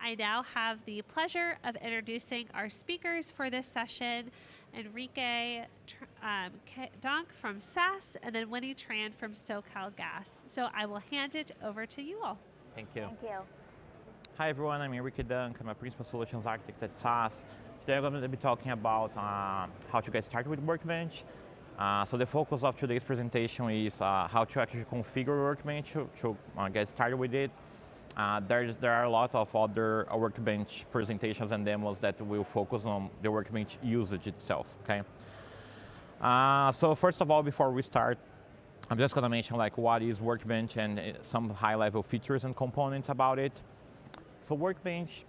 I now have the pleasure of introducing our speakers for this session, Enrique Donk from SAS, and then Winnie Tran from SoCal Gas. So I will hand it over to you all. Thank you. Thank you. Hi everyone, I'm Enrique Dunk. I'm a Principal Solutions Architect at SAS. Today I'm going to be talking about how to get started with Workbench. So the focus of today's presentation is how to actually configure Workbench to get started with it. There are a lot of other Workbench presentations and demos that will focus on the Workbench usage itself. Okay. So first of all, before we start, I'm just going to mention like what is Workbench and some high-level features and components about it. So Workbench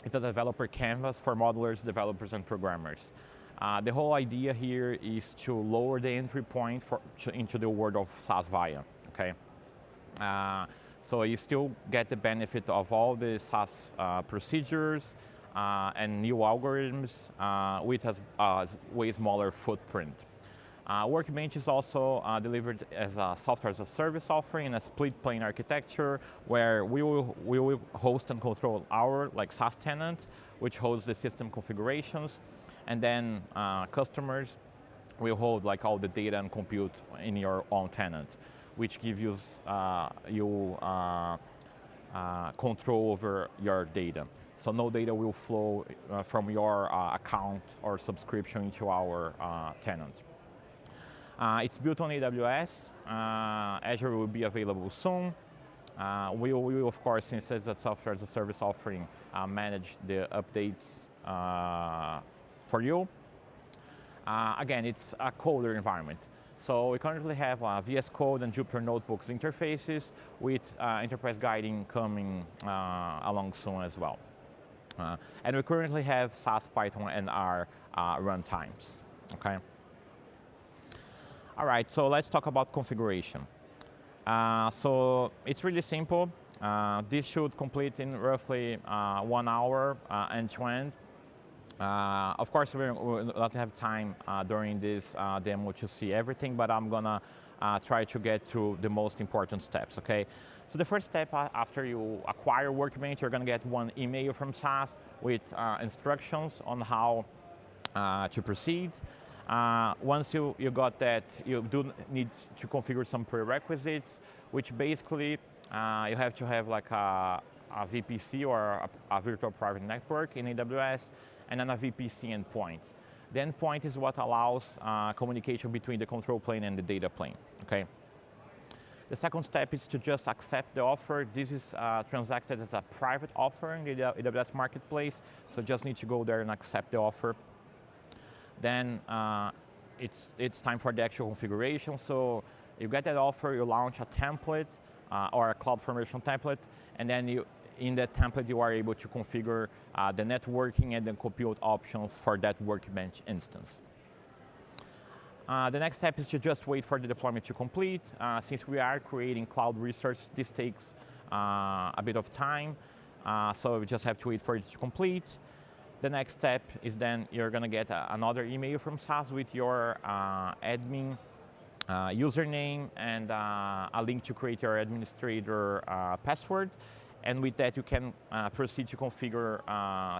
is a developer canvas for modelers, developers, and programmers. The whole idea here is to lower the entry point into the world of SAS Viya. Okay. So you still get the benefit of all the SAS procedures and new algorithms with a way smaller footprint. Workbench is also delivered as a software as a service offering in a split plane architecture where we will host and control our SAS tenant, which holds the system configurations, and then customers will hold all the data and compute in your own tenant, which gives you control over your data. So no data will flow from your account or subscription into our tenant. It's built on AWS. Azure will be available soon. We will, of course, since it's a software as a service offering, manage the updates for you. Again, it's a coder environment. So we currently have VS Code and Jupyter Notebooks interfaces with enterprise guiding coming along soon as well. And we currently have SAS, Python, and R runtimes. Okay. All right, so let's talk about configuration. So it's really simple. This should complete in roughly 1 hour end-to-end. Of course, we will not have time during this demo to see everything, but I'm gonna try to get through the most important steps, okay? So the first step after you acquire Workbench, you're gonna get one email from SAS with instructions on how to proceed. Once you got that, you do need to configure some prerequisites, which basically you have to have a VPC or a virtual private network in AWS, and then a VPC endpoint. The endpoint is what allows communication between the control plane and the data plane. Okay. The second step is to just accept the offer. This is transacted as a private offer in the AWS marketplace, so just need to go there and accept the offer. Then it's time for the actual configuration. So you get that offer, you launch a template or a CloudFormation template, and then in that template you are able to configure the networking and the compute options for that Workbench instance. The next step is to just wait for the deployment to complete. Since we are creating cloud research, this takes a bit of time, so we just have to wait for it to complete. The next step is then you're going to get another email from SAS with your admin username and a link to create your administrator password. And with that, you can proceed to configure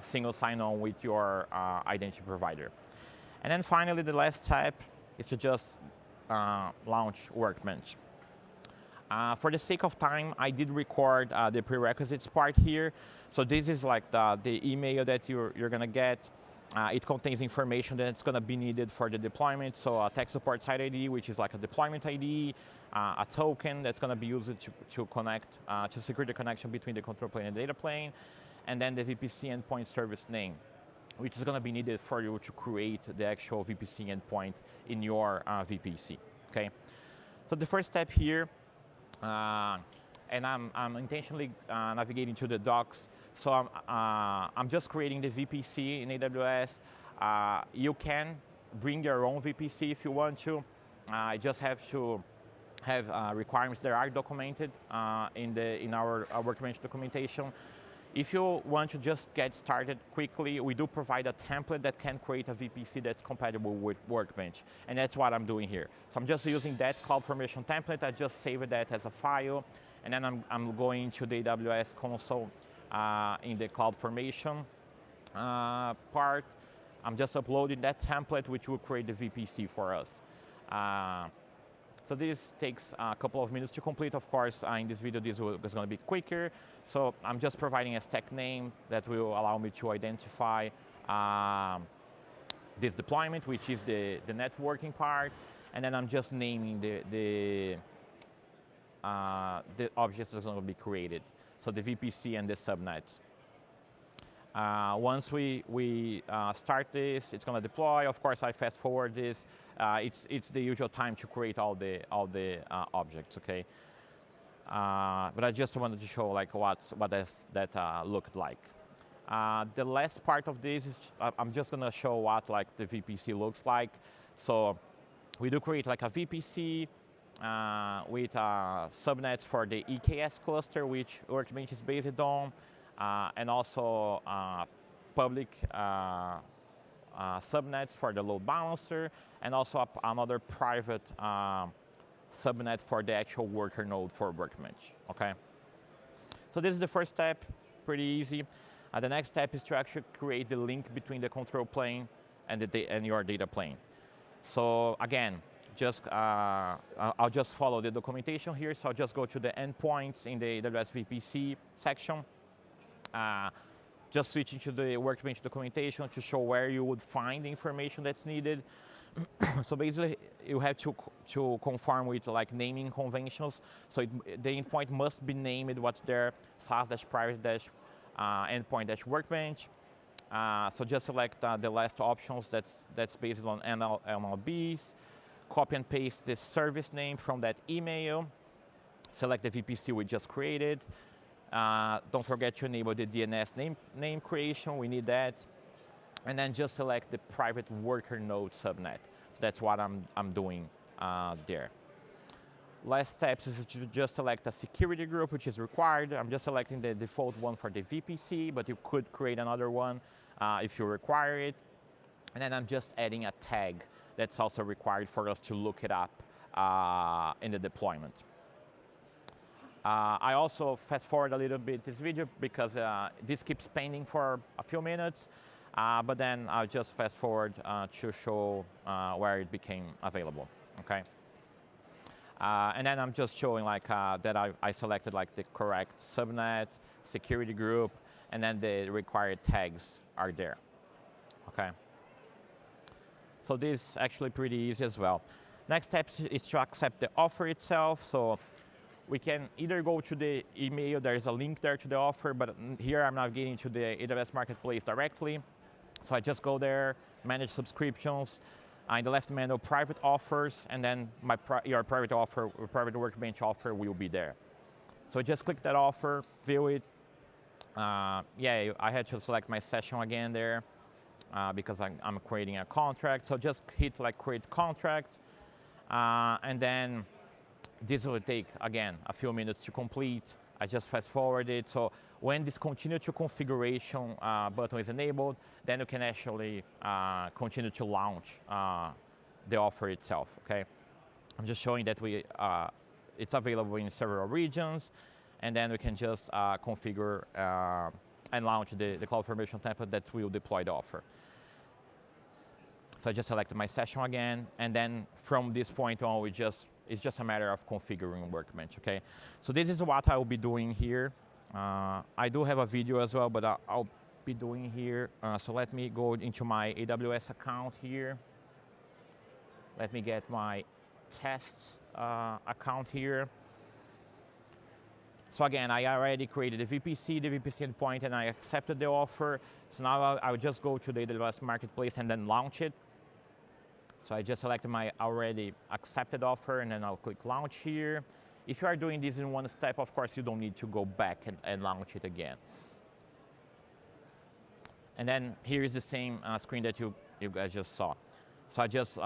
single sign-on with your identity provider. And then finally, the last step is to just launch Workbench. For the sake of time, I did record the prerequisites part here. So this is like the email that you're going to get. It contains information that's going to be needed for the deployment. So a tech support site ID, which is like a deployment ID, a token that's going to be used to connect, to secure the connection between the control plane and data plane, and then the VPC endpoint service name, which is going to be needed for you to create the actual VPC endpoint in your VPC. Okay. So the first step here. And I'm intentionally navigating to the docs. So I'm just creating the VPC in AWS. You can bring your own VPC if you want to. I just have to have requirements that are documented in our Workbench documentation. If you want to just get started quickly, we do provide a template that can create a VPC that's compatible with Workbench. And that's what I'm doing here. So I'm just using that CloudFormation template. I just saved that as a file. And then I'm going to the AWS console in the CloudFormation part. I'm just uploading that template, which will create the VPC for us. So this takes a couple of minutes to complete. Of course, in this video, this is going to be quicker. So I'm just providing a stack name that will allow me to identify this deployment, which is the networking part. And then I'm just naming the objects that are going to be created. So the VPC and the subnets. Once we start this, it's going to deploy. Of course, I fast forward this. It's the usual time to create all the objects, okay? But I just wanted to show like what that looked like. The last part of this is I'm just going to show what like the VPC looks like. So we do create like a VPC with subnets for the EKS cluster, which Workbench is based on. And also public subnets for the load balancer, and also another private subnet for the actual worker node for Workbench, okay? So this is the first step, pretty easy. The next step is to actually create the link between the control plane and your data plane. So again, I'll just follow the documentation here. So I'll just go to the endpoints in the AWS VPC section. Just switching to the Workbench documentation to show where you would find the information that's needed. So basically, you have to conform with like naming conventions. So the endpoint must be named what's there, SAS-private-endpoint-workbench. So just select the last options that's based on MLBs. Copy and paste the service name from that email. Select the VPC we just created. Don't forget to enable the DNS name creation. We need that. And then just select the private worker node subnet. So that's what I'm doing there. Last steps is to just select a security group, which is required. I'm just selecting the default one for the VPC, but you could create another one if you require it. And then I'm just adding a tag that's also required for us to look it up in the deployment. I also fast forward a little bit this video because this keeps pending for a few minutes, but then I'll just fast forward to show where it became available, okay? And then I'm just showing like that I selected like the correct subnet, security group, and then the required tags are there, okay? So this is actually pretty easy as well. Next step is to accept the offer itself. So we can either go to the email, there's a link there to the offer, but here I'm navigating to the AWS Marketplace directly. So I just go there, manage subscriptions, in the left menu, private offers, and then your private offer, or private Workbench offer will be there. So just click that offer, view it. Yeah, I had to select my session again there because I'm creating a contract. So just hit like create contract, and then this will take, again, a few minutes to complete. I just fast forward it. So when this continue to configuration button is enabled, then you can actually continue to launch the offer itself, okay? I'm just showing that it's available in several regions, and then we can just configure and launch the CloudFormation template that will deploy the offer. So I just selected my session again, and then from this point on, it's just a matter of configuring Workbench, okay? So this is what I will be doing here. I do have a video as well, but I'll be doing here. So let me go into my AWS account here. Let me get my test account here. So again, I already created the VPC endpoint, and I accepted the offer. So now I'll just go to the AWS Marketplace and then launch it. So I just selected my already accepted offer, and then I'll click launch here. If you are doing this in one step, of course, you don't need to go back and launch it again. And then here is the same screen that you guys just saw. So I just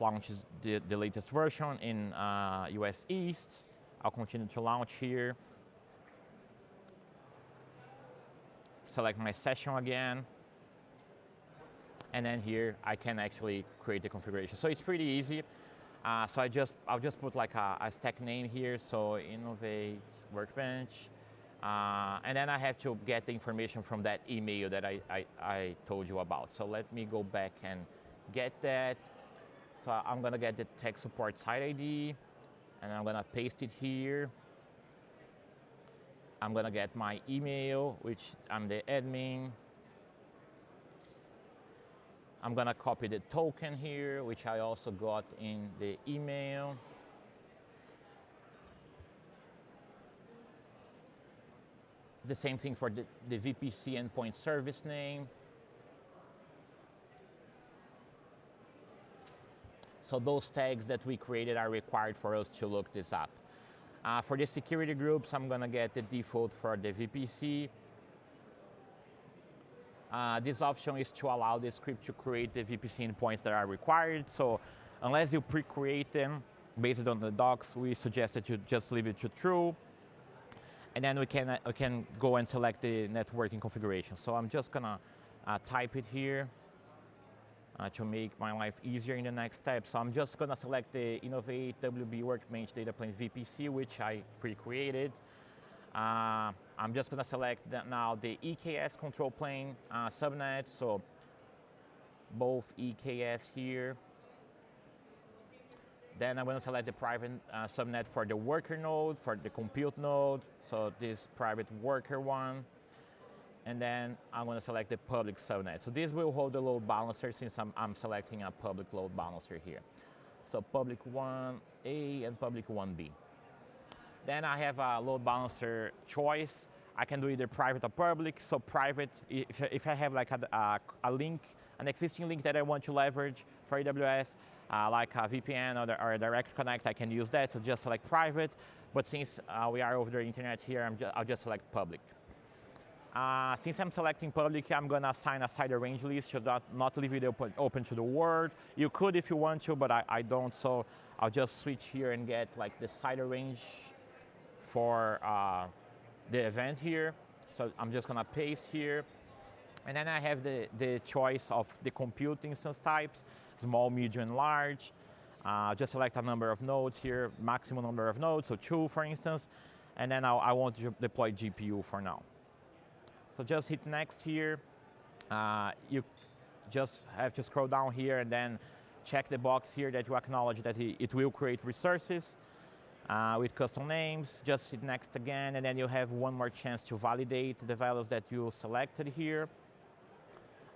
launched the latest version in US East. I'll continue to launch here. Select my session again. And then here I can actually create the configuration. So it's pretty easy. So I'll just put like a stack name here. So innovate Workbench. And then I have to get the information from that email that I told you about. So let me go back and get that. So I'm gonna get the tech support site ID, and I'm gonna paste it here. I'm gonna get my email, which I'm the admin. I'm gonna copy the token here, which I also got in the email. The same thing for the VPC endpoint service name. So those tags that we created are required for us to look this up. For the security groups, I'm gonna get the default for the VPC. This option is to allow the script to create the VPC endpoints that are required. So unless you pre-create them based on the docs, we suggest that you just leave it to true. And then we can go and select the networking configuration. So I'm just gonna type it here to make my life easier in the next step. So I'm just gonna select the Innovate WB Workbench Data Plane VPC, which I pre-created. I'm just gonna select now the EKS control plane subnet. So both EKS here. Then I'm going to select the private subnet for the worker node, for the compute node, so this private worker one. And then I'm going to select the public subnet. So this will hold the load balancer since I'm selecting a public load balancer here. So public 1A and public 1B. Then I have a load balancer choice. I can do either private or public. So private, if I have like a link, an existing link that I want to leverage for AWS, like a VPN or a direct connect, I can use that, so just select private. But since we are over the internet here, I'll just select public. Since I'm selecting public, I'm gonna assign a CIDR range list to not leave it open to the world. You could if you want to, but I don't, so I'll just switch here and get like the CIDR range for the event here. So I'm just gonna paste here. And then I have the choice of the compute instance types, small, medium, and large. Just select a number of nodes here, maximum number of nodes, so 2 for instance. And then I want to deploy GPU for now. So just hit next here. You just have to scroll down here and then check the box here that you acknowledge that it will create resources with custom names. Just hit next again, and then you have one more chance to validate the values that you selected here.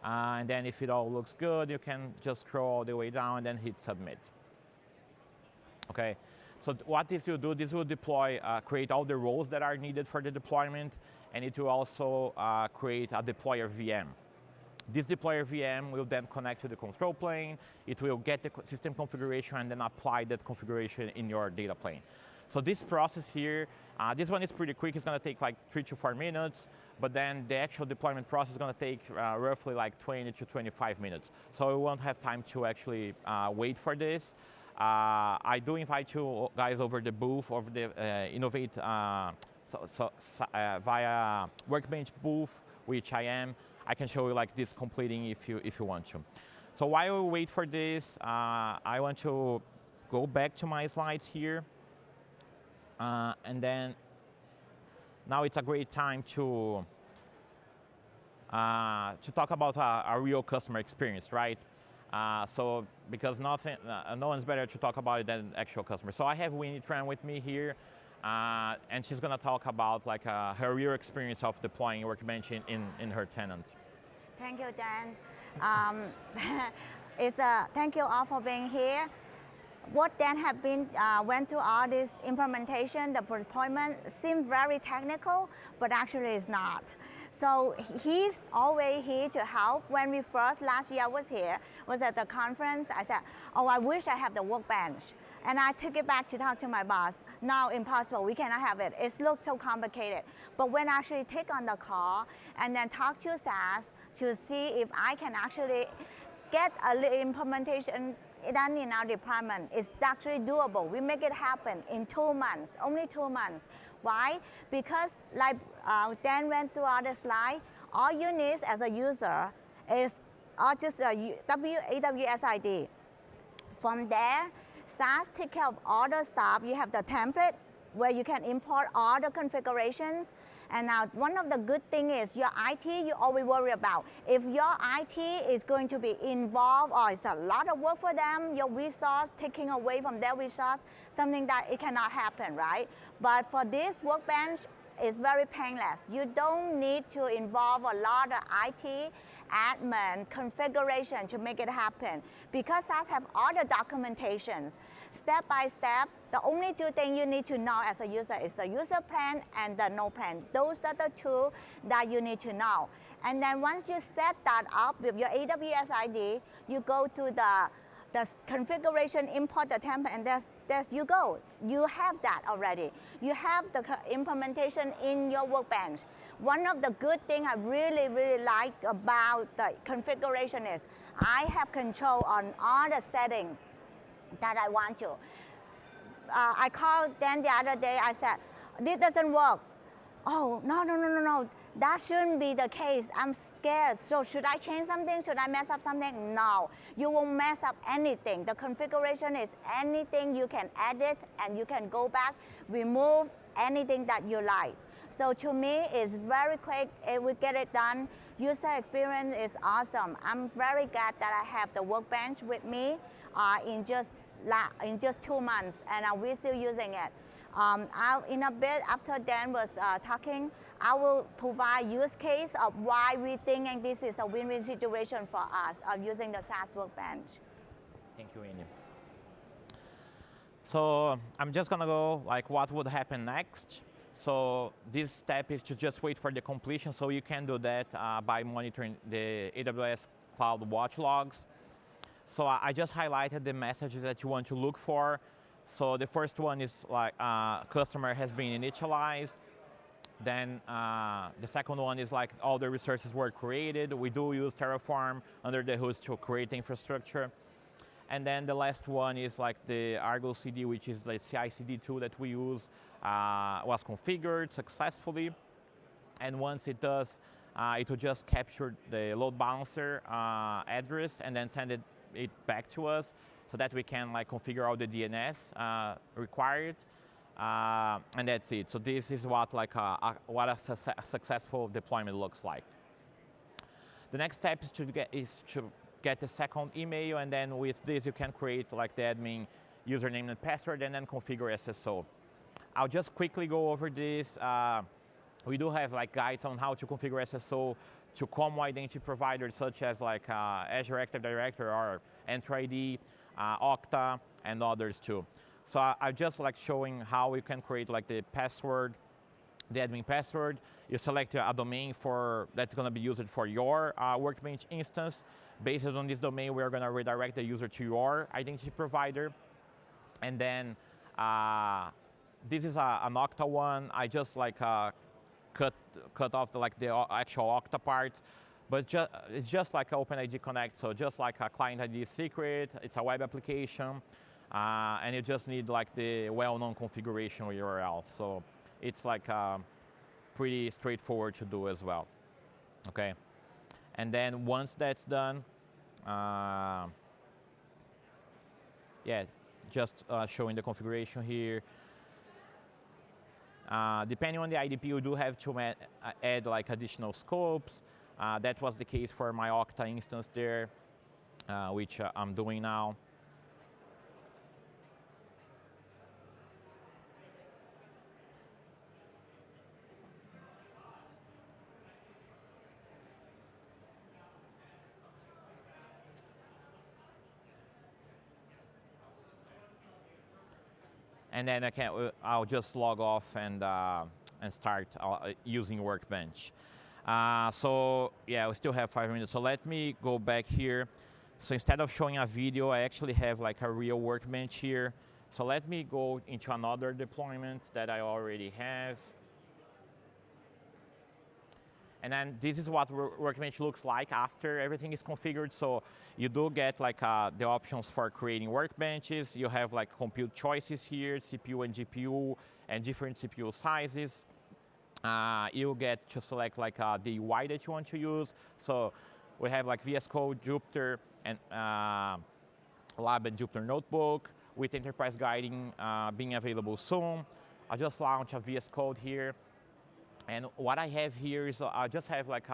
And then if it all looks good, you can just scroll all the way down and then hit submit. Okay, so what this will do, this will deploy, create all the roles that are needed for the deployment, and it will also create a deployer VM. This deployer VM will then connect to the control plane. It will get the system configuration and then apply that configuration in your data plane. So this process here, this one is pretty quick. It's going to take like 3 to 4 minutes, but then the actual deployment process is going to take roughly like 20 to 25 minutes. So we won't have time to actually wait for this. I do invite you guys over the booth of the Innovate Via Workbench booth, which I am. I can show you like this completing if you want to. So while we wait for this, I want to go back to my slides here. And then now it's a great time to talk about a real customer experience, right? So because no one's better to talk about it than actual customers. So I have Winnie Tran with me here, and she's going to talk about like her real experience of deploying Workbench in her tenant. Thank you, Dan. Thank you all for being here. What Dan have been went through all this implementation, the deployment seems very technical, but actually it's not. So he's always here to help. When we first last year was here, was at the conference, I said, oh, I wish I have the Workbench. And I took it back to talk to my boss. Now impossible, we cannot have it. It looks so complicated. But when I actually take on the call and then talk to SAS to see if I can actually get a implementation done in our department, it's actually doable. We make it happen in 2 months, only 2 months. Why? Because like Dan went through all the slide, all you need as a user is just a AWS ID. From there, SAS take care of all the stuff. You have the template where you can import all the configurations. And now one of the good things is your IT, you always worry about. If your IT is going to be involved or it's a lot of work for them, your resource taking away from their resource, something that it cannot happen, right? But for this workbench, it's very painless. You don't need to involve a lot of IT, admin, configuration to make it happen. Because SAS have all the documentations, step by step, the only two things you need to know as a user is the user plan and the no plan. Those are the two that you need to know. And then once you set that up with your AWS ID, you go to the configuration, import the template, and there's you go. You have that already. You have the implementation in your workbench. One of the good things I really, really like about the configuration is I have control on all the settings that I want to. I called Dan the other day, I said, this doesn't work. Oh, no. That shouldn't be the case. I'm scared. So should I change something? Should I mess up something? No, you won't mess up anything. The configuration is anything you can edit and you can go back, remove anything that you like. So to me, it's very quick. It will get it done. User experience is awesome. I'm very glad that I have the workbench with me in just 2 months, and we're still using it. In a bit, after Dan was talking, I will provide use case of why we think this is a win-win situation for us of using the SAS Workbench. Thank you, Amy. So I'm just gonna go like what would happen next. So this step is to just wait for the completion. So you can do that by monitoring the AWS Cloud Watch logs. So I just highlighted the messages that you want to look for. So the first one is like customer has been initialized. Then the second one is like all the resources were created. We do use Terraform under the hood to create the infrastructure. And then the last one is like the Argo CD, which is the CI/CD tool that we use, was configured successfully. And once it does, it will just capture the load balancer address and then send it back to us so that we can like configure all the DNS required. And that's it. So this is what like what a successful deployment looks like. The next step is to get the second email, and then with this you can create like the admin username and password and then configure SSO. I'll just quickly go over this. We do have like guides on how to configure SSO to common identity providers such as like Azure Active Directory or Entra ID, Okta, and others too. So I'm just like showing how you can create like the password, the admin password. You select a domain that's going to be used for your Workbench instance. Based on this domain, we're going to redirect the user to your identity provider. And then this is an Okta one. I just like cut off the actual Okta part. But it's just like OpenID Connect, so just like a client ID secret. It's a web application, and you just need like the well-known configuration URL. So it's like pretty straightforward to do as well. Okay, and then once that's done, yeah, just showing the configuration here. Depending on the IDP, you do have to add like additional scopes. That was the case for my Okta instance there, which I'm doing now. And then I'll just log off and start using Workbench. So yeah, we still have 5 minutes. So let me go back here. So instead of showing a video, I actually have like a real Workbench here. So let me go into another deployment that I already have. And then this is what Workbench looks like after everything is configured. So you do get like the options for creating workbenches. You have like compute choices here, CPU and GPU, and different CPU sizes. You get to select like the UI that you want to use. So we have like VS Code, Jupyter, and Lab and Jupyter Notebook with enterprise guiding being available soon. I'll just launch a VS Code here. And what I have here is I just have like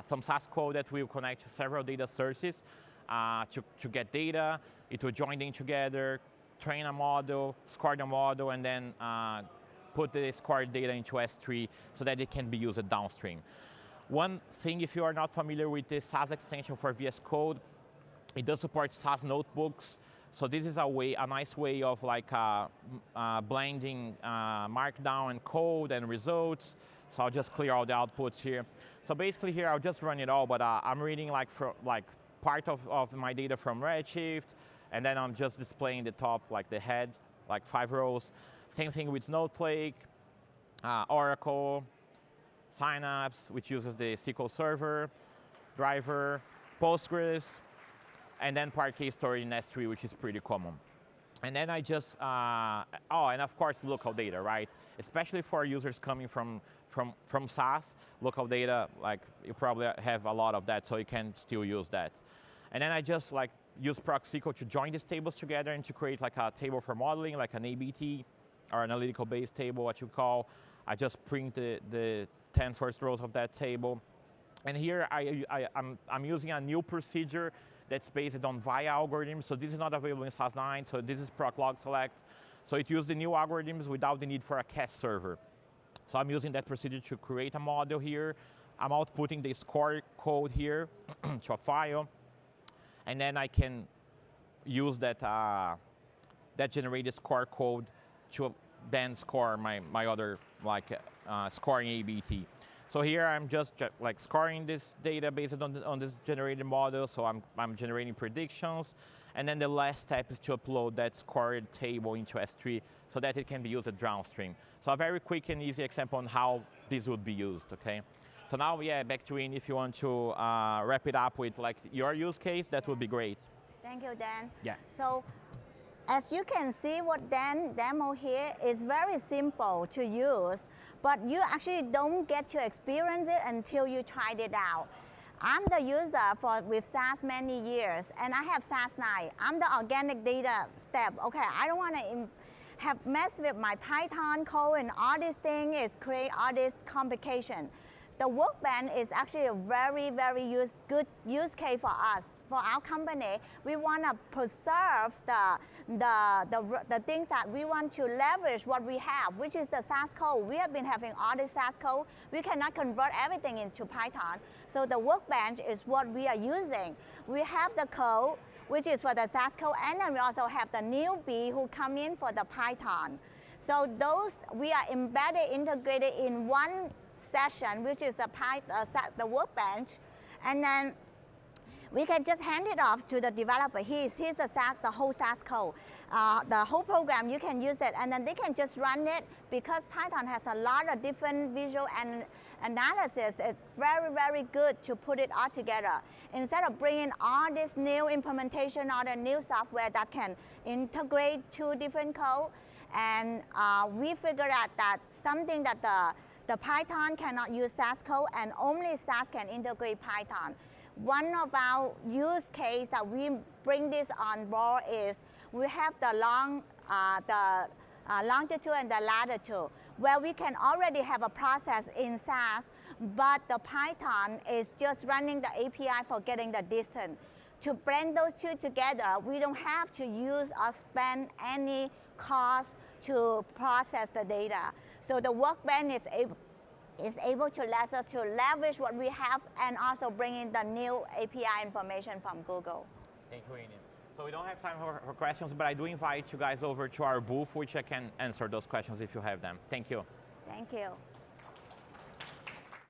some SAS code that will connect to several data sources to get data. It will join them together, train a model, score the model, and then put the scored data into S3 so that it can be used downstream. One thing, if you are not familiar with the SAS extension for VS Code, it does support SAS notebooks. So this is a nice way of like blending markdown and code and results. So I'll just clear all the outputs here. So basically here I'll just run it all, but I'm reading like part of my data from Redshift, and then I'm just displaying the top, like the head, like 5 rows. Same thing with Snowflake, Oracle, Synapse, which uses the SQL Server, Driver, Postgres, and then Parquet stored in S3, which is pretty common. And then I just, and of course local data, right? Especially for users coming from SAS, local data, like you probably have a lot of that, so you can still use that. And then I just like use ProcSQL to join these tables together and to create like a table for modeling, like an ABT, or analytical base table, what you call. I just print the 10 first rows of that table. And here I'm using a new procedure that's based on Viya algorithms. So this is not available in SAS 9, so this is proc log select. So it uses the new algorithms without the need for a cache server. So I'm using that procedure to create a model here. I'm outputting the score code here to a file. And then I can use that, that generated score code to then score my other scoring ABT. So here I'm just like scoring this data based on this generated model. So I'm generating predictions, and then the last step is to upload that scored table into S3 so that it can be used downstream. So a very quick and easy example on how this would be used. Okay. So now, yeah, back to Ian. If you want to wrap it up with like your use case, that would be great. Thank you, Dan. Yeah. So, as you can see, what Dan demo here is very simple to use, but you actually don't get to experience it until you tried it out. I'm the user with SAS many years, and I have SAS 9. I'm the organic data step. Okay, I don't want to have messed with my Python code and all these things, create all this complication. The Workbench is actually a very, very good use case for us. For our company, we want to preserve the things that we want to leverage what we have, which is the SAS code. We have been having all the SAS code. We cannot convert everything into Python. So the Workbench is what we are using. We have the code, which is for the SAS code, and then we also have the newbie who come in for the Python. So those we are embedded, integrated in one session, which is the Workbench, and then we can just hand it off to the developer. Here's the whole SAS code. The whole program, you can use it, and then they can just run it. Because Python has a lot of different visual and analysis, it's very, very good to put it all together. Instead of bringing all this new implementation, all the new software that can integrate two different code, and we figured out that something that the Python cannot use SAS code, and only SAS can integrate Python. One of our use case that we bring this on board is we have the longitude and the latitude, where we can already have a process in SAS, but the Python is just running the API for getting the distance. To blend those two together, we don't have to use or spend any cost to process the data. So the Workbench is able to let us to leverage what we have and also bring in the new API information from Google. Thank you, Ian. So we don't have time for questions, but I do invite you guys over to our booth, which I can answer those questions if you have them. Thank you. Thank you.